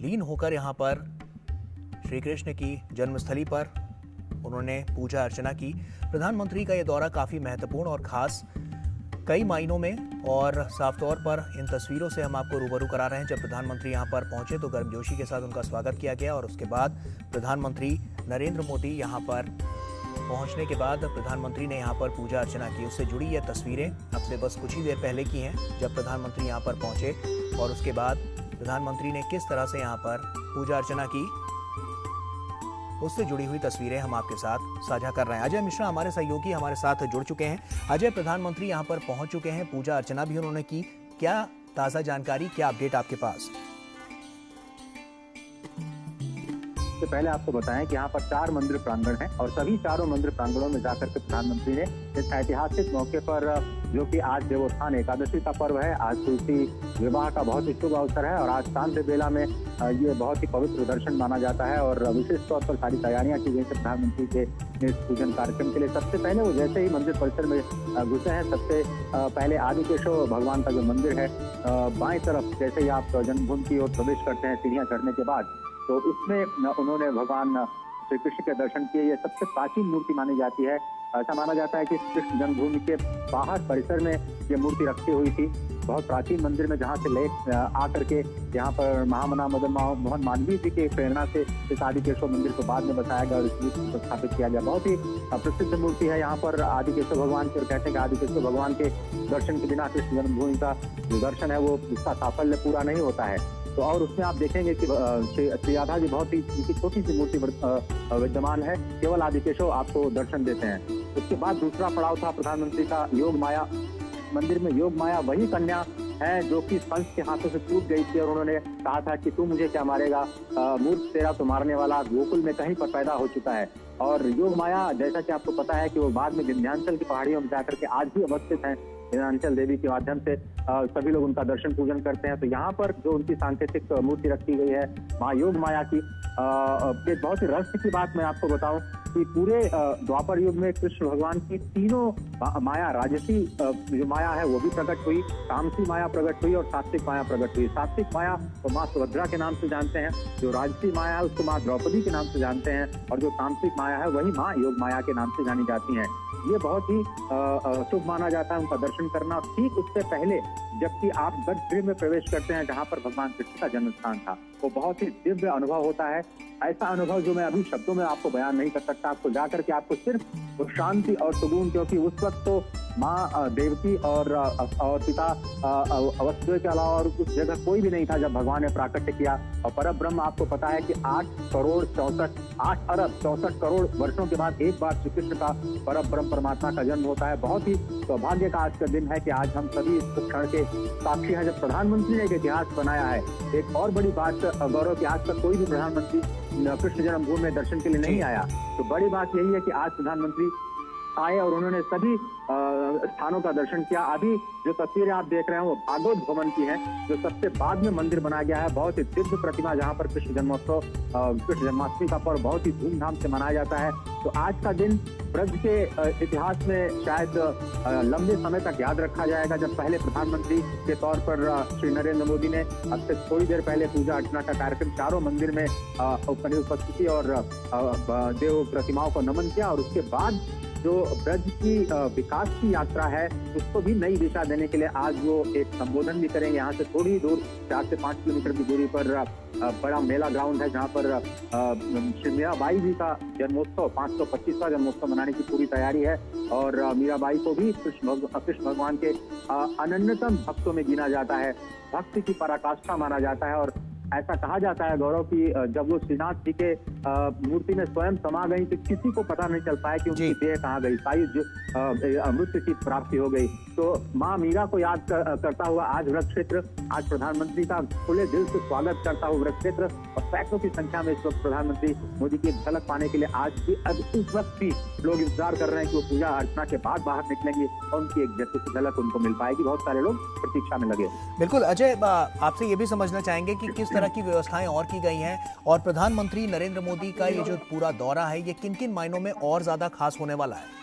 लीन होकर यहाँ पर श्री कृष्ण की जन्मस्थली पर उन्होंने पूजा अर्चना की। प्रधानमंत्री का ये दौरा काफ़ी महत्वपूर्ण और ख़ास कई मायनों में, और साफ तौर पर इन तस्वीरों से हम आपको रूबरू करा रहे हैं। जब प्रधानमंत्री यहाँ पर पहुँचे तो गर्मजोशी के साथ उनका स्वागत किया गया, और उसके बाद प्रधानमंत्री नरेंद्र मोदी यहाँ पर पहुँचने के बाद प्रधानमंत्री ने यहाँ पर पूजा अर्चना की। उससे जुड़ी ये तस्वीरें अब से बस कुछ ही देर पहले की हैं, जब प्रधानमंत्री यहाँ पर पहुँचे और उसके बाद प्रधानमंत्री ने किस तरह से यहाँ पर पूजा अर्चना की, उससे जुड़ी हुई तस्वीरें हम आपके साथ साझा कर रहे हैं। अजय मिश्रा हमारे सहयोगी हमारे साथ जुड़ चुके हैं। अजय, प्रधानमंत्री यहाँ पर पहुंच चुके हैं, पूजा अर्चना भी उन्होंने की, क्या ताज़ा जानकारी, क्या अपडेट आपके पास? सबसे पहले आपको बताएं कि यहाँ पर 4 मंदिर प्रांगण हैं और सभी चारों मंदिर प्रांगणों में जाकर के प्रधानमंत्री ने इस ऐतिहासिक मौके पर, जो कि आज देवोत्थान एकादशी का पर्व है, आज तुलसी विवाह का बहुत ही शुभ अवसर है और आज सांध्य बेला में ये बहुत ही पवित्र दर्शन माना जाता है और विशेष तौर पर सारी तैयारियां की गई थी प्रधानमंत्री के इस पूजन कार्यक्रम के लिए। सबसे पहले वो जैसे ही मंदिर परिसर में घुसे हैं, सबसे पहले आदिकेशव भगवान का जो मंदिर है, बाएं तरफ जैसे ही आप जन्मभूमि की ओर प्रवेश करते हैं सीढ़ियां चढ़ने के बाद, तो उसमें उन्होंने भगवान श्री कृष्ण के दर्शन किए। ये सबसे प्राचीन मूर्ति मानी जाती है। ऐसा माना जाता है कि कृष्ण जन्मभूमि के बाहर परिसर में ये मूर्ति रखी हुई थी, बहुत प्राचीन मंदिर में, जहाँ से ले आकर के यहाँ पर महामना मदन मोहन मालवीय जी की प्रेरणा से इस आदिकेशव मंदिर को बाद में बताया गया और इस मूर्ति को स्थापित किया गया। बहुत ही प्रसिद्ध मूर्ति है यहाँ पर आदिकेशव भगवान की, और कहते हैं कि आदिकेशव भगवान के दर्शन के बिना कृष्ण जन्मभूमि का जो दर्शन है वो उसका साफल्य पूरा नहीं होता है। तो और उसमें आप देखेंगे कि श्री राधा जी बहुत ही उनकी छोटी सी मूर्ति विद्यमान है, केवल आदिकेशव आपको दर्शन देते हैं। उसके बाद दूसरा पड़ाव था प्रधानमंत्री का योग माया। मंदिर में योग माया वही कन्या है जो कि कंस के हाथों से टूट गई थी और उन्होंने कहा था कि तू मुझे क्या मारेगा, मूर्ख तेरा तो मारने वाला, गोकुल में कहीं पर पैदा हो चुका है। और योग माया, जैसा कि आपको पता है कि वो बाद में विंध्याचल की पहाड़ियों में जाकर के आज भी अवस्थित हैं। विंध्याचल देवी के माध्यम से सभी लोग उनका दर्शन पूजन करते हैं। तो यहाँ पर जो उनकी सांकेतिक मूर्ति रखी गई है माँ योग माया की, एक बहुत ही रहस्य की बात मैं आपको बताऊं कि पूरे द्वापर युग में कृष्ण भगवान की तीनों माया, राजसी जो माया है वो भी प्रकट हुई, तामसी माया प्रकट हुई और सात्विक माया प्रकट हुई। सात्विक माया तो माँ सुभद्रा के नाम से जानते हैं, जो राजसी माया है उसको माँ द्रौपदी के नाम से जानते हैं, और जो तामसिक माया है वही माँ योग माया के नाम से जानी जाती हैं। ये बहुत ही शुभ माना जाता है उनका दर्शन करना। ठीक उससे पहले जबकि आप गर्भगृह में प्रवेश करते हैं जहाँ पर भगवान कृष्ण का जन्म स्थान था, वो बहुत ही दिव्य अनुभव होता है। ऐसा अनुभव जो मैं अभी शब्दों में आपको बयान नहीं कर सकता। आपको जाकर के आपको सिर्फ वो शांति और सुकून, क्योंकि उस वक्त तो माँ देवकी और पिता वसुदेव के अलावा और उस जगह कोई भी नहीं था जब भगवान ने प्राकट्य किया। और परब्रह्म, आपको पता है कि 8 अरब 64 करोड़ वर्षों के बाद एक बार श्री कृष्ण का परब्रह्म परमात्मा का जन्म होता है। बहुत ही सौभाग्य का आज का दिन है कि आज हम सभी इस क्षण के साक्षी हैं जब प्रधानमंत्री ने एक इतिहास बनाया है। एक और बड़ी बात गौरव की, आज तक कोई भी प्रधानमंत्री कृष्ण जन्मभूमि में दर्शन के लिए नहीं आया। तो बड़ी बात यही है कि आज प्रधानमंत्री आए और उन्होंने सभी स्थानों का दर्शन किया। अभी जो तस्वीरें आप देख रहे हैं वो भागवत भवन की है, जो सबसे बाद में मंदिर बनाया गया है। बहुत ही दिव्य प्रतिमा, जहाँ पर कृष्ण जन्मोत्सव, कृष्ण जन्माष्टमी का पर्व बहुत ही धूमधाम से मनाया जाता है। तो आज का दिन ब्रज के इतिहास में शायद लंबे समय तक याद रखा जाएगा, जब पहले प्रधानमंत्री के तौर पर श्री नरेंद्र मोदी ने अब से थोड़ी देर पहले पूजा अर्चना का कार्यक्रम चारों मंदिर में उपस्थिति और देव प्रतिमाओं को नमन किया। और उसके बाद जो ब्रज की विकास की यात्रा है उसको भी नई दिशा देने के लिए आज वो एक संबोधन भी करेंगे। यहाँ से थोड़ी दूर 4 से 5 किलोमीटर की दूरी पर बड़ा मेला ग्राउंड है, जहाँ पर श्री मीराबाई जी का जन्मोत्सव 525वां जन्मोत्सव मनाने की पूरी तैयारी है। और मीराबाई को भी कृष्ण भगवान के अनन्यतम भक्तों में गिना जाता है, भक्ति की पराकाष्ठा माना जाता है। और ऐसा कहा जाता है गौरव की जब वो श्रीनाथ जी के मूर्ति में स्वयं समा गई तो किसी को पता नहीं चल पाया कि उनकी देह कहाँ गई, सायुज मृत्यु की प्राप्ति हो गई। तो माँ मीरा को याद करता हुआ आज व्रत क्षेत्र, आज प्रधानमंत्री का खुले दिल से स्वागत करता हुआ व्रत क्षेत्र, और सैकड़ों की संख्या में इस वक्त प्रधानमंत्री मोदी की झलक पाने के लिए आज भी इस वक्त भी लोग इंतजार कर रहे हैं कि वो पूजा अर्चना के बाद बाहर निकलेंगे और उनकी एक जैसी झलक उनको मिल पाएगी। बहुत सारे लोग प्रतीक्षा में लगे। बिल्कुल अजय, आपसे ये भी समझना चाहेंगे कि किस तरह की व्यवस्थाएं और की गई हैं, और प्रधानमंत्री नरेंद्र मोदी का ये जो पूरा दौरा है ये किन किन मायनों में और ज्यादा खास होने वाला है?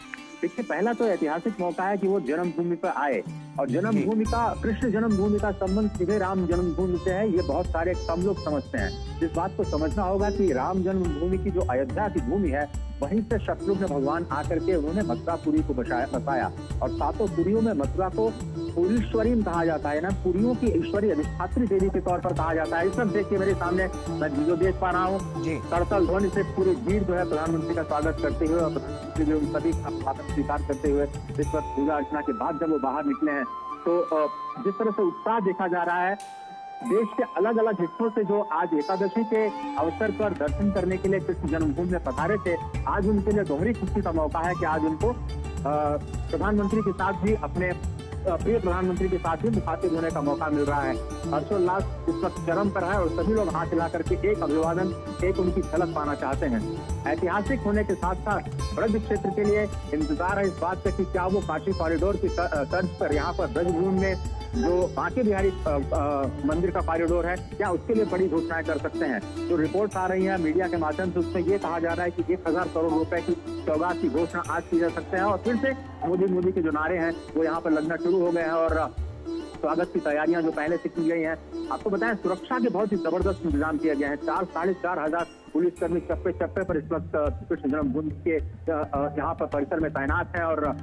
देखिए, पहला तो ऐतिहासिक मौका है कि वो जन्मभूमि पर आए, और जन्मभूमि का, कृष्ण जन्मभूमि का संबंध सीधे राम जन्मभूमि से है, ये बहुत सारे कम लोग समझते हैं। इस बात को समझना होगा कि राम जन्मभूमि की जो अयोध्या की भूमि है, वहीं से शत्रुघ्न भगवान आकर के उन्होंने मथुरापुरी को बसाया, और सातों पुरियों में मथुरा को पुरीश्वरी कहा जाता है ना, पुरियों की ईश्वरी अधिष्ठात्री देवी के तौर पर कहा जाता है। इस सब देखिए मेरे सामने मैं जो देख पा रहा हूँ, करतल ध्वनि से पूरी भीड़ जो है प्रधानमंत्री का स्वागत करते हुए, और प्रधानमंत्री जो सभी स्वागत स्वीकार करते हुए इस वक्त पूजा अर्चना के बाद जब वो बाहर निकले हैं, तो जिस तरह से उत्साह देखा जा रहा है, देश के अलग अलग हिस्सों से जो आज एकादशी के अवसर पर दर्शन करने के लिए कृष्ण जन्मभूमि में पधारे थे, आज उनके लिए दोहरी खुशी का मौका है कि आज उनको प्रधानमंत्री के साथ भी, अपने प्रिय प्रधानमंत्री के साथ भी मुखातिब होने का मौका मिल रहा है। हर्षोल्लास इस वक्त चरम पर है और सभी लोग हाथ हिला करके एक अभिवादन, एक उनकी झलक पाना चाहते हैं। ऐतिहासिक होने के साथ साथ ब्रज क्षेत्र के लिए इंतजार है इस बात का कि क्या वो काशी कॉरिडोर की तर्ज पर यहाँ पर ब्रजभूमि में जो बांके बिहारी मंदिर का कॉरिडोर है, क्या उसके लिए बड़ी घोषणाएं कर सकते हैं। जो रिपोर्ट्स आ रही है मीडिया के माध्यम से, उसमें ये कहा जा रहा है कि 1000 करोड़ रुपए की सौगात की घोषणा आज की जा सकते हैं, और फिर से मोदी के जो नारे हैं वो यहाँ पर लगना शुरू हो गए हैं, और स्वागत की तैयारियां जो पहले से की गई हैं। आपको बताएं, सुरक्षा के बहुत ही जबरदस्त इंतजाम किया गया है। 4-4.5 पुलिसकर्मी चप्पे चप्पे पर इस वक्त कृष्ण जन्मभूमि के यहाँ पर परिसर में तैनात है, और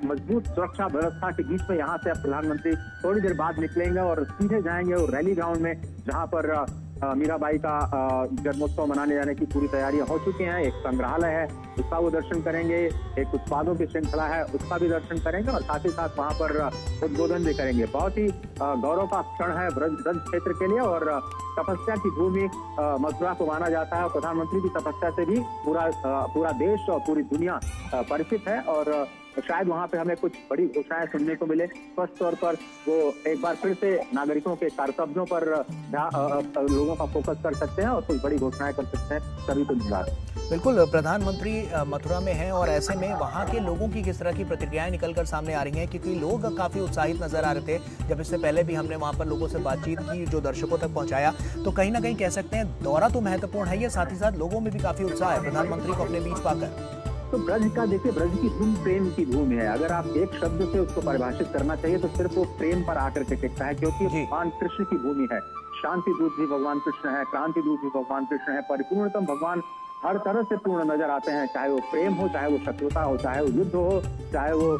मजबूत सुरक्षा व्यवस्था के बीच में यहाँ से अब प्रधानमंत्री थोड़ी देर बाद निकलेंगे और सीधे जाएंगे और रैली ग्राउंड में, जहाँ पर मीराबाई का जन्मोत्सव मनाने जाने की पूरी तैयारियां हो चुकी हैं। एक संग्रहालय है, उसका वो दर्शन करेंगे, एक उत्पादों की श्रृंखला है, उसका भी दर्शन करेंगे, और साथ ही साथ वहाँ पर उद्बोधन भी करेंगे। बहुत ही गौरव का क्षण है ब्रज क्षेत्र के लिए, और तपस्या की भूमि मथुरा को माना जाता है, और प्रधानमंत्री की तपस्या से भी पूरा देश और पूरी दुनिया परिचित है, और शायद वहाँ पे हमें कुछ बड़ी घोषणाएं सुनने को मिले। स्पष्ट तौर पर वो एक बार फिर से नागरिकों के कर्तव्यों पर लोगों का फोकस कर सकते हैं और कुछ बड़ी घोषणाएं कर सकते हैं, सभी को इंतजार। बिल्कुल, प्रधानमंत्री मथुरा में हैं, और ऐसे में वहाँ के लोगों की किस तरह की प्रतिक्रियाएं निकलकर सामने आ रही हैं, क्योंकि लोग काफी उत्साहित नजर आ रहे थे। जब इससे पहले भी हमने वहाँ पर लोगों से बातचीत की, जो दर्शकों तक पहुंचाया, तो कहीं ना कहीं कह सकते हैं दौरा तो महत्वपूर्ण है, ये साथ ही साथ लोगों में भी काफी उत्साह है प्रधानमंत्री को अपने बीच पाकर। तो ब्रज का देखिए, ब्रज की धूम प्रेम की भूमि है। अगर आप एक शब्द से उसको परिभाषित करना चाहिए तो सिर्फ वो प्रेम पर आकर के टिकता है, क्योंकि भगवान कृष्ण की भूमि है। शांति दूत भी भगवान कृष्ण है, क्रांति दूत भी भगवान कृष्ण है, परिपूर्णतम भगवान हर तरह से पूर्ण नजर आते हैं, चाहे वो प्रेम हो, चाहे वो शत्रुता हो, चाहे वो युद्ध हो, चाहे वो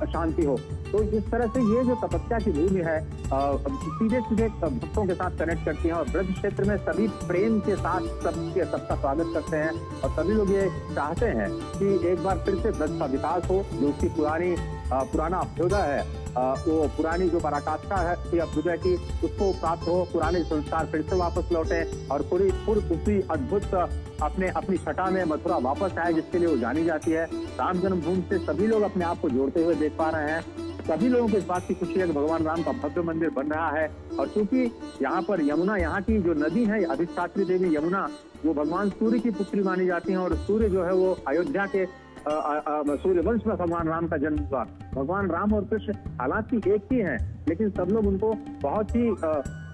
शांति हो। तो इस तरह से ये जो तपस्या की भूमि है सीधे सीधे भक्तों के साथ कनेक्ट करती है, और ब्रज क्षेत्र में सभी प्रेम के साथ सबका स्वागत करते हैं, और सभी लोग ये चाहते हैं कि एक बार फिर से ब्रज का विकास हो, जो उसकी पुराना अभ्युदय है, वो पुरानी जो पराकाष्ठा है अभ्युदय की, उसको प्राप्त हो, पुराने संस्कार फिर से वापस लौटे, और पूरी उसी अद्भुत अपनी छटा में मथुरा वापस आए, जिसके लिए वो जानी जाती है। राम जन्मभूमि से सभी लोग अपने आप को जोड़ते हुए देख पा रहे हैं। सभी लोगों को इस बात की खुशी है कि भगवान राम का भव्य मंदिर बन रहा है, और चूंकि यहाँ पर यमुना, यहाँ की जो नदी है अधिष्ठात्री देवी यमुना, वो भगवान सूर्य की पुत्री मानी जाती है, और सूर्य जो है वो अयोध्या के सूर्य वंश में भगवान राम का जन्म हुआ। भगवान राम और कृष्ण हालांकि एक ही हैं, लेकिन सब लोग उनको बहुत ही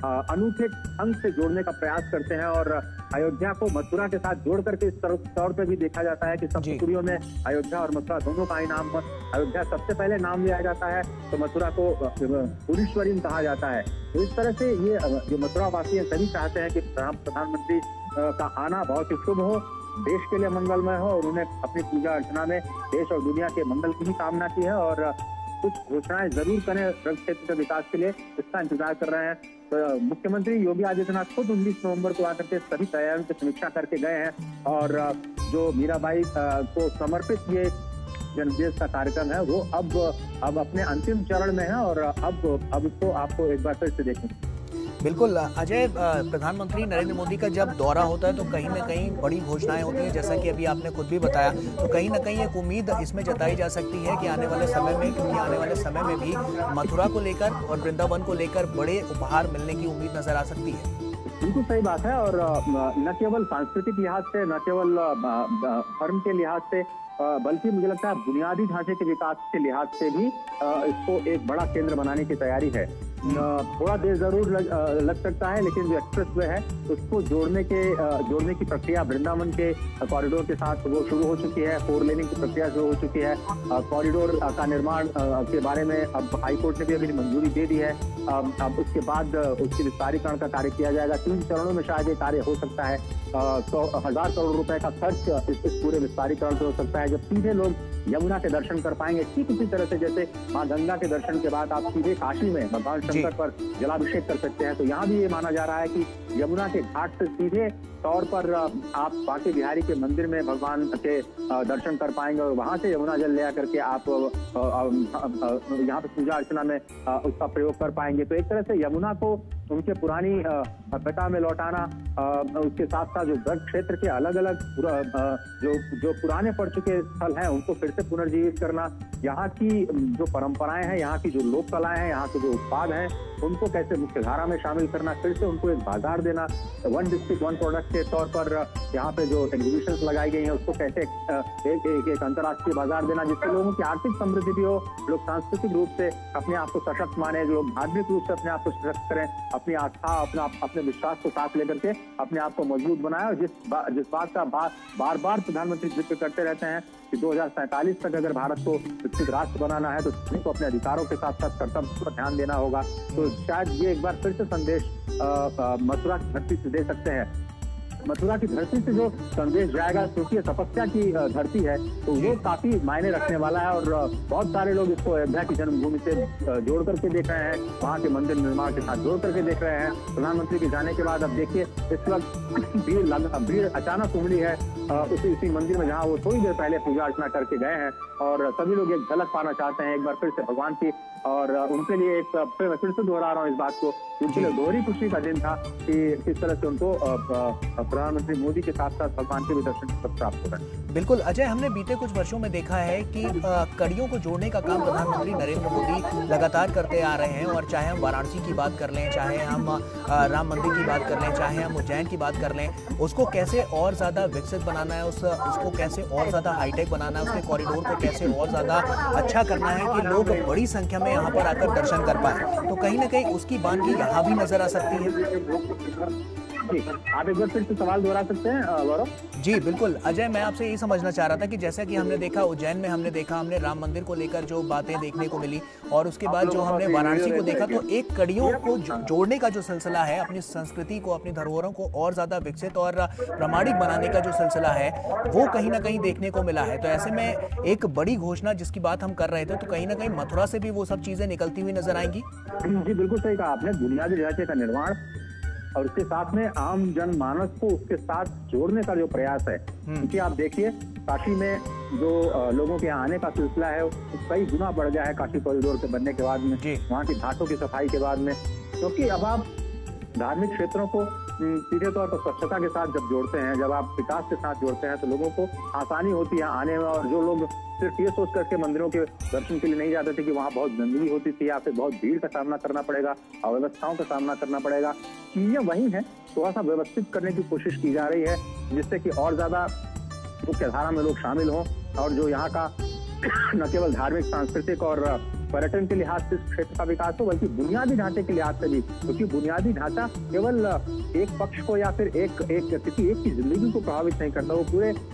अनूठे ढंग से जोड़ने का प्रयास करते हैं, और अयोध्या को मथुरा के साथ जोड़ करके इस तौर पे भी देखा जाता है कि सब पुरियों में अयोध्या और मथुरा दोनों का ही नाम, अयोध्या सबसे पहले नाम लिया जाता है, तो मथुरा को पुरीश्वरी कहा जाता है। तो इस तरह से ये जो मथुरा वासी हैं सभी चाहते हैं कि प्रधानमंत्री का आना बहुत ही शुभ हो, देश के लिए मंगलमय हो, और उन्हें अपनी पूजा अर्चना में देश और दुनिया के मंगल की ही कामना की है, और कुछ घोषणाएं जरूर करें ब्रज क्षेत्र के विकास के लिए, इसका इंतजार कर रहे हैं। तो मुख्यमंत्री योगी आदित्यनाथ खुद 19 नवंबर को आकर के सभी तैयारियों की समीक्षा करके गए हैं, और जो मीराबाई को समर्पित ये जन्मदिवस का कार्यक्रम है वो अब अपने अंतिम चरण में है, और अब इसको आपको एक बार फिर से देखेंगे। बिल्कुल अजय, प्रधानमंत्री नरेंद्र मोदी का जब दौरा होता है तो कहीं ना कहीं बड़ी घोषणाएं होती हैं, जैसा कि अभी आपने खुद भी बताया, तो कहीं ना कहीं एक उम्मीद इसमें जताई जा सकती है कि आने वाले समय में, क्योंकि आने वाले समय में भी मथुरा को लेकर और वृंदावन को लेकर बड़े उपहार मिलने की उम्मीद नजर आ सकती है। बिल्कुल सही बात है, और न केवल सांस्कृतिक लिहाज से, न केवल धर्म के लिहाज से, बल्कि मुझे लगता है बुनियादी ढांचे के विकास के लिहाज से भी इसको एक बड़ा केंद्र बनाने की तैयारी है। थोड़ा देर जरूर लग सकता है, लेकिन जो एक्सप्रेस वे है उसको जोड़ने की प्रक्रिया वृंदावन के कॉरिडोर के साथ वो शुरू हो चुकी है। 4 लेनिंग की प्रक्रिया शुरू हो चुकी है। कॉरिडोर का निर्माण के बारे में अब हाईकोर्ट ने भी अभी मंजूरी दे दी है। अब उसके बाद उसके विस्तारीकरण का कार्य किया जाएगा। 3 चरणों में शायद ये कार्य हो सकता है। 1,000 करोड़ रुपए का खर्च इस पूरे विस्तारीकरण से हो सकता है। जब सीधे लोग यमुना के दर्शन कर पाएंगे, ठीक इसी तरह से जैसे माँ गंगा के दर्शन के बाद आप सीधे काशी में भगवान शंकर पर जलाभिषेक कर सकते हैं, तो यहाँ भी ये माना जा रहा है कि यमुना के घाट से सीधे तौर पर आप बांके बिहारी के मंदिर में भगवान के दर्शन कर पाएंगे और वहां से यमुना जल ले करके आप यहाँ पे पूजा अर्चना में उसका प्रयोग कर पाएंगे। तो एक तरह से यमुना को उनके पुरानी सभ्यता में लौटाना, उसके साथ साथ जो ब्रज क्षेत्र के अलग अलग जो पुराने पड़ चुके स्थल हैं उनको फिर से पुनर्जीवित करना, यहाँ की जो परंपराएं हैं, यहाँ की जो लोक कलाएं हैं, यहाँ के जो उत्पाद हैं उनको कैसे मुख्य धारा में शामिल करना, फिर से उनको एक बाजार देना। 1 डिस्ट्रिक्ट 1 प्रोडक्ट के तौर पर यहाँ पे जो एग्जीबिशंस लगाई गई हैं उसको कैसे एक अंतर्राष्ट्रीय बाजार देना, जिससे लोगों की आर्थिक समृद्धि भी हो, लोग सांस्कृतिक रूप से अपने आप को सशक्त माने, लोग धार्मिक रूप से अपने आप को सशक्त करें, अपनी आस्था अपने विश्वास को साथ लेकर के अपने आप को मजबूत बनाए। और जिस बात का बार बार प्रधानमंत्री जिक्र करते रहते हैं कि 2047 तक अगर भारत को विकसित राष्ट्र बनाना है तो सभी को अपने अधिकारों के साथ साथ कर्तव्य पर ध्यान देना होगा। तो शायद ये एक बार फिर से संदेश मथुरा की धरती से दे सकते हैं। मथुरा की धरती से जो संदेश जाएगा, क्योंकि तपस्या की धरती है, तो वो काफी मायने रखने वाला है और बहुत सारे लोग इसको अयोध्या की जन्मभूमि से जोड़ करके देख रहे हैं, वहाँ के मंदिर निर्माण के साथ जोड़ करके देख रहे हैं। प्रधानमंत्री के जाने के बाद अब देखिए इस वक्त भीड़ अचानक उमड़ी है उसी मंदिर में जहाँ वो थोड़ी देर पहले पूजा अर्चना करके गए हैं और सभी लोग एक झलक पाना चाहते हैं एक बार फिर से भगवान की। और उनके लिए एक फिर से दोहरा रहा हूँ इस बात को, उनके लिए दोहरी खुशी का दिन था कि किस तरह से उनको प्रधानमंत्री मोदी के साथ साथ भगवान के भी दर्शन प्राप्त हो रहे हैं। बिल्कुल अजय, हमने बीते कुछ वर्षों में देखा है कि कड़ियों को जोड़ने का काम प्रधानमंत्री नरेंद्र मोदी लगातार करते आ रहे हैं। और चाहे हम वाराणसी की बात कर लें, चाहे हम राम मंदिर की बात कर लें, चाहे हम उज्जैन की बात कर लें, उसको कैसे और ज्यादा विकसित बनाना है, उसको कैसे और ज्यादा हाईटेक बनाना है, उसके कॉरिडोर को कैसे और ज्यादा अच्छा करना है कि लोग बड़ी संख्या में यहाँ पर आकर दर्शन कर पाए। तो कहीं ना कहीं उसकी बानगी यहाँ भी नजर आ सकती है। आप एक बार फिर से सवाल दोहरा सकते हैं गौरव? जी बिल्कुल अजय, मैं आपसे यही समझना चाह रहा था कि जैसा कि हमने देखा उज्जैन में, हमने राम मंदिर को लेकर जो बातें देखने को मिली और उसके बाद जो हमने वाराणसी को देखा, तो एक कड़ियों को जोड़ने का जो सिलसिला है, अपनी संस्कृति को, अपनी धरोहरों को और ज्यादा विकसित और प्रामाणिक बनाने का जो सिलसिला है वो कहीं ना कहीं देखने को मिला है। तो ऐसे में एक बड़ी घोषणा जिसकी बात हम कर रहे थे, तो कहीं ना कहीं मथुरा से भी वो सब चीजें निकलती हुई नजर आएंगी। जी बिल्कुल सही कहा आपने, बुनियादी ढांचे का निर्माण और उसके साथ में आम जनमानस को उसके साथ जोड़ने का जो प्रयास है, क्योंकि आप देखिए काशी में जो लोगों के यहाँ आने का सिलसिला है कई गुना बढ़ गया है काशी कॉरिडोर के बनने के बाद में, वहाँ की घाटों की सफाई के बाद में। क्योंकि अब आप धार्मिक क्षेत्रों को सीधे तौर पर स्वच्छता के साथ जब जोड़ते हैं, जब आप विकास के साथ जोड़ते हैं, तो लोगों को आसानी होती है आने में। और जो लोग सिर्फ ये सोच करके मंदिरों के दर्शन के लिए नहीं जाते थे कि वहाँ बहुत गंदगी होती थी या फिर बहुत भीड़ का सामना करना पड़ेगा, अव्यवस्थाओं का सामना करना पड़ेगा, चीजें वही हैं, थोड़ा सा व्यवस्थित करने की कोशिश की जा रही है जिससे कि और ज्यादा मुख्य धारा में लोग शामिल हों और जो यहाँ का न केवल धार्मिक, सांस्कृतिक और पर्यटन के लिहाज से क्षेत्र का विकास हो, बल्कि बुनियादी ढांचे के लिहाज से भी, क्योंकि बुनियादी ढांचा केवल एक पक्ष को या फिर किसी एक की जिंदगी को प्रभावित नहीं करता, वो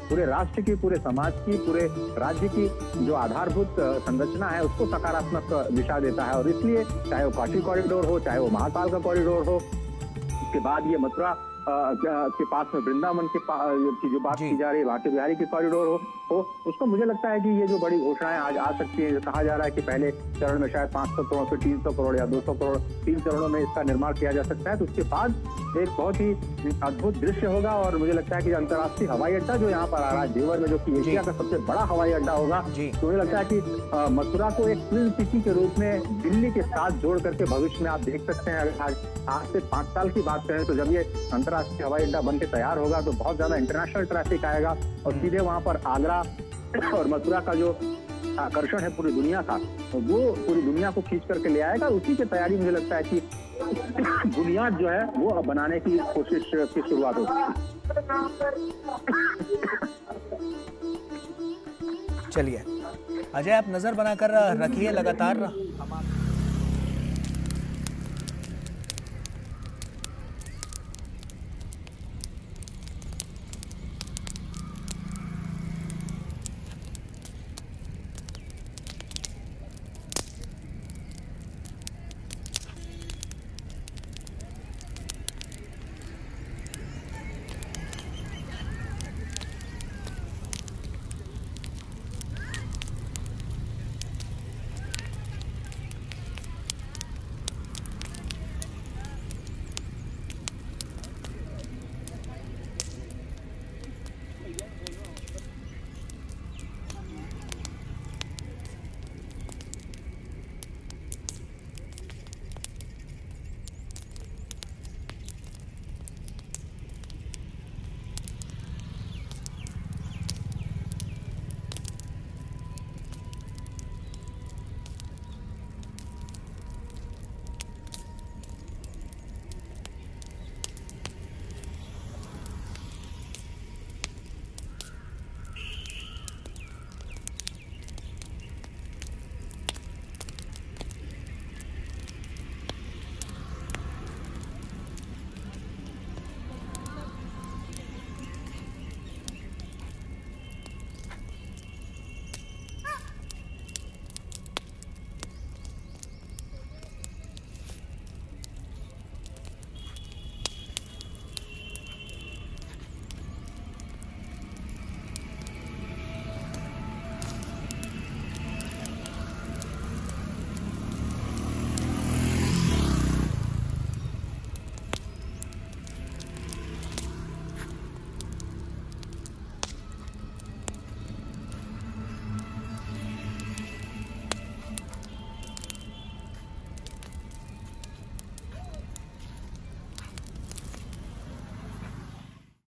पूरे राष्ट्र की, पूरे समाज की, पूरे राज्य की जो आधारभूत संरचना है उसको सकारात्मक दिशा देता है। और इसलिए चाहे वो काशी कॉरिडोर हो, चाहे वो महाकाल का कॉरिडोर हो, उसके बाद ये मथुरा के पास में वृंदावन की जो बात की जा रही है, बांके बिहारी की कॉरिडोर हो, उसको मुझे लगता है कि ये जो बड़ी घोषणाएं आज आ सकती है, कहा जा रहा है कि पहले चरण में शायद 500 करोड़, फिर 300 करोड़ या 200 करोड़, 3 चरणों में इसका निर्माण किया जा सकता है। तो उसके बाद एक बहुत ही अद्भुत दृश्य होगा। और मुझे लगता है कि अंतर्राष्ट्रीय हवाई अड्डा जो यहाँ पर आ रहा है जेवर में, जो कि एशिया का सबसे बड़ा हवाई अड्डा होगा, तो मुझे लगता है कि मथुरा को एक ट्विन सिटी के रूप में दिल्ली के साथ जोड़ करके भविष्य में आप देख सकते हैं। अगर आज से 5 साल की बात करें तो जब ये अंतर्राष्ट्रीय हवाई अड्डा बनके तैयार होगा तो बहुत ज्यादा इंटरनेशनल ट्रैफिक आएगा और सीधे वहां पर आगरा और मथुरा का जो आकर्षण है पूरी दुनिया का, वो पूरी दुनिया को खींच करके ले आएगा। उसी की तैयारी मुझे लगता है कि बुनियाद जो है वो बनाने की कोशिश की शुरुआत होगी। चलिए अजय, आप नजर बनाकर रखिए लगातार